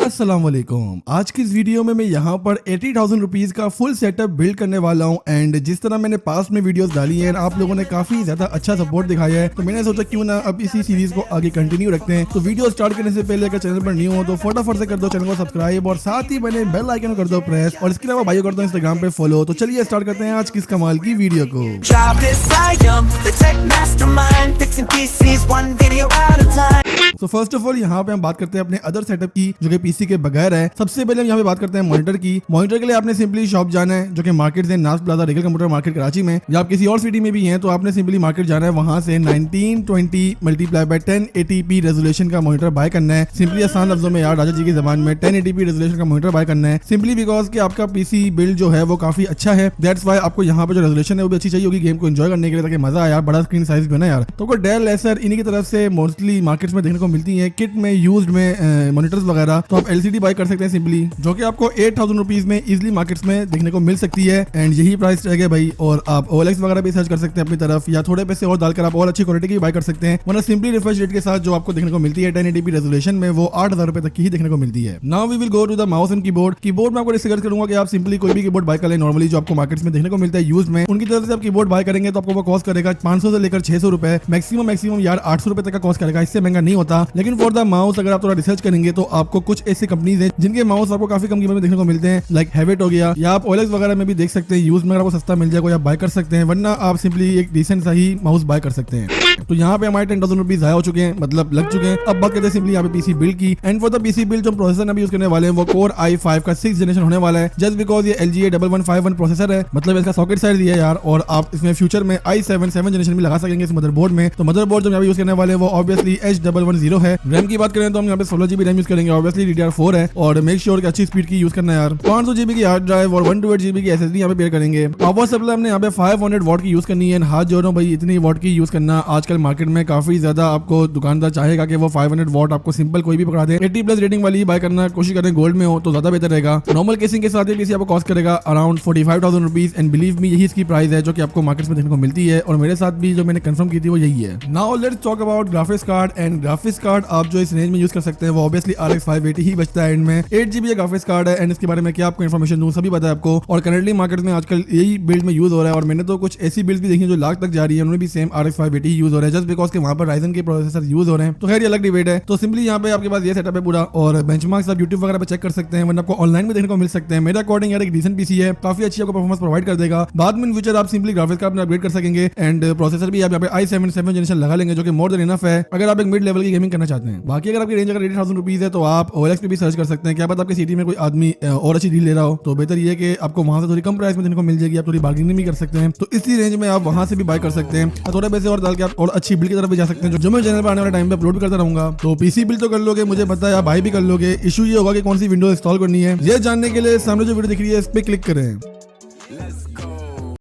अस्सलाम वालेकुम। आज की इस वीडियो में मैं यहाँ पर 80,000 रुपीज का फुल सेटअप बिल्ड करने वाला हूँ। एंड जिस तरह मैंने पास्ट में वीडियोस डाली हैं, आप लोगों ने काफी ज्यादा अच्छा सपोर्ट दिखाया है, तो मैंने सोचा क्यों ना अब इसी सीरीज को आगे कंटिन्यू रखते हैं। तो वीडियो स्टार्ट करने से पहले अगर चैनल पर न्यू हो तो फटाफट से कर दो चैनल को सब्सक्राइब और साथ ही मैंने बेल आइकन कर दो प्रेस, और इसके अलावा भाइयों कर दो इंस्टाग्राम पे फॉलो। तो चलिए स्टार्ट करते हैं आज की इस कमाल की वीडियो को। Jobless Zaiam, the tech mastermind, fixing PCs one video at a time. तो फर्स्ट ऑफ ऑल यहाँ पे हम बात करते हैं अपने अदर सेटअप की जो कि पीसी के बगैर है। सबसे पहले हम यहाँ पे बात करते हैं मॉनिटर की। मॉनिटर के लिए आपने सिंपली शॉप जाना है जो कि मार्केट से नाज plaza Regal computer market Karachi में, या आप किसी और सिटी में भी हैं तो आपने सिंपली मार्केट जाना है, वहां से 1920 मल्टीप्लाई बाय 1080p रेजोल्यूशन का मॉनिटर बाय करना है। सिंपली आसान लफ्जों में यार राजा जी की जबान में 1080p रेजोल्यूशन का मॉनिटर बाय करना है, सिंपली बिकॉज कि आपका पीसी बिल्ड जो है वो काफी अच्छा है। दैट्स वाई आपको यहाँ पे जो रेजोल्यूशन है वो भी अच्छी चाहिए होगी गेम को एंजॉय करने के लिए, ताकि मजा आया, बड़ा स्क्रीन साइज भी ना यार। तो डेल एसर इन्हीं की तरफ से मोस्टली मार्केट में देखने को मिलती है, किट में यूज्ड में मॉनिटर्स वगैरह। तो आप एलसीडी बाय कर सकते हैं सिंपली, जो कि आपको 8,000 रुपीज में इजिली मार्केट्स में देखने को मिल सकती है। एंड यही प्राइस टैग है भाई। और आप ओएलएक्स वगैरह भी सर्च कर सकते हैं अपनी तरफ, या थोड़े पैसे और डालकर आप और अच्छी क्वालिटी की बाय कर सकते हैं, वरना सिंपली रिफ्रेश रेट के साथ जो आपको देखने को मिलती है 1080p रेजोल्यूशन में, वो 8,000 रुपए तक की ही देखने को मिलती है। Now we will go to the mouse and keyboard. Keyboard में आपको डिस्कस करूंगा कि आप सिंपली कोई भी कीबोर्ड बाय कर लें नॉर्मली जो आपको मार्केट्स में देखने को मिलता है यूज में, उनकी तरफ से आप कीबोर्ड बाय करेंगे तो आपको वो कॉस्ट करेगा 500 से लेकर 600 रुपए, मैक्सिमम यार 800 रुपए तक का कॉस्ट करेगा, इससे महंगा नहीं होता। लेकिन फॉर द माउस अगर आप थोड़ा रिसर्च करेंगे तो आपको कुछ ऐसी कंपनीज हैं जिनके माउस आपको काफी कम कीमत में देखने को मिलते हैं, लाइक हैवेट हो गया, या आप ओएलएक्स वगैरह में भी देख सकते हैं यूज में अगर आपको सस्ता मिल जाएगा आप बाय कर सकते हैं, वरना आप सिंपली एक डिसेंट सा ही माउस बाय कर सकते हैं। तो यहाँ पे हमारे 10,000 रुपीज आया हो चुके हैं, मतलब लग चुके हैं। अब बात करते हैं सिंपली यहाँ पे पीसी बिल्ड की। And for the PC build जो प्रोसेसर अभी यूज करने वाले हैं वो कोर i5 का 6th जनरेशन होने वाला है, जस्ट बिकॉज ये LGA 1151 प्रोसेसर है, मतलब इसका सॉकेट साइज दिया है यार। और आप इसमें फ्यूचर में i7 7th जनरेशन भी लगा सकेंगे इस मदरबोर्ड में। तो मदरबोर्ड जो यहाँ यूज करने वाले हैं वो ऑब्वियसली H110 है। रैम की बात करें तो हम यहाँ पे 16GB रैम यूज करेंगे, ऑब्वियसली DDR4 है, और मेक श्योर कि अच्छी स्पीड की यूज करना है यार। 500GB की हार्ड ड्राइव और 128GB की SSD यहाँ पे पेयर करेंगे। पावर सप्लाई हमने यहाँ पे 500 वॉट की यूज करनी है। हाथ जोड़ रहा हूँ भाई, इतनी वॉट की यूज करना आजकल मार्केट में काफी ज्यादा आपको दुकानदार चाहेगा कि वो 500 वॉट आपको सिंपल कोई भी पकड़ा दे। 80+ रेटिंग वाली बाय करना कोशिश करें, गोल्ड में हो तो ज्यादा बेहतर रहेगा। नॉर्मल केसिंग के साथ ये आपको कॉस्ट करेगा around 45,000 rupees, and believe me यही इसकी प्राइस है जो कि आपको मार्केट में देखने को मिलती है, और मेरे साथ भी जो मैंने कंफर्म की थी वो यही है। Now let's talk about graphics card. And graphics card आप जो इस रेंज में यूज कर सकते हैं वो ऑब्वियसली RX 580 ही बचता है एंड में। 8GB ग्राफिक्स कार्ड है, एंड इसके बारे में क्या आपको इन्फॉर्मेशन दूं, सभी पता है आपको। और करंटली मार्केट में आजकल यही बिल्ड में यूज हो रहा है, और मैंने तो कुछ ऐसी बिल्ड भी देखी है जो लाख तक जा रही है, उन्होंने भी सेम RX 580 यूज हो रहा है, जस्ट बिकॉज के वहां पर राइजन के प्रोसेसर यूज हो रहे हैं। तो खैर ये अलग डिबेट है। तो सिंपली यहाँ पे आपके पास ये सेटअप है पूरा, और बेंचमार्क्स आप यूट्यूब वगैरह पे चेक कर सकते हैं, वरना आपको ऑनलाइन में देखने को मिल सकते हैं। मेरे अकॉर्डिंग यार एक डिसेंट पीसी है, काफी अच्छी आपको परफॉर्मेंस प्रोवाइड कर देगा। बाद में इन फ्यूचर आप सिंपली ग्राफिक्स कार्ड अपग्रेड कर सकेंगे, एंड प्रोसेसर भी आप यहाँ पे i7 7th जनरेशन लगा लेंगे, जो कि मोर देन इनफ है अगर आप एक मिड लेवल की गेमिंग करना चाहते हैं। बाकी अगर आपकी रेंज अगर 80,000 रुपीज है तो आप OLX पे भी सर्च कर सकते हैं, क्या पता आपकी सिटी में कोई आदमी और अच्छी डील ले रहा हो, तो बेहतर ये है कि आपको वहां से थोड़ी कम प्राइस में देखने को मिल जाएगी, आप थोड़ी बार्गेनिंग भी कर सकते हैं। तो इसी रेंज में आप वहां से भी बाय कर सकते हैं, थोड़े पैसे और डाल के आप और अच्छी बिल्ड की तरफ भी जा सकते हैं, जो मैं चैनल पर आने वाले टाइम पे अपलोड भी करता रहूंगा। तो पीसी बिल्ड तो कर लोगे, मुझे पता है आप बाय भी कर लोगे। इशू ये होगा कि कौन सी विंडोज इंस्टॉल करनी है, ये जानने के लिए सामने जो वीडियो दिख रही है इस पे क्लिक करें।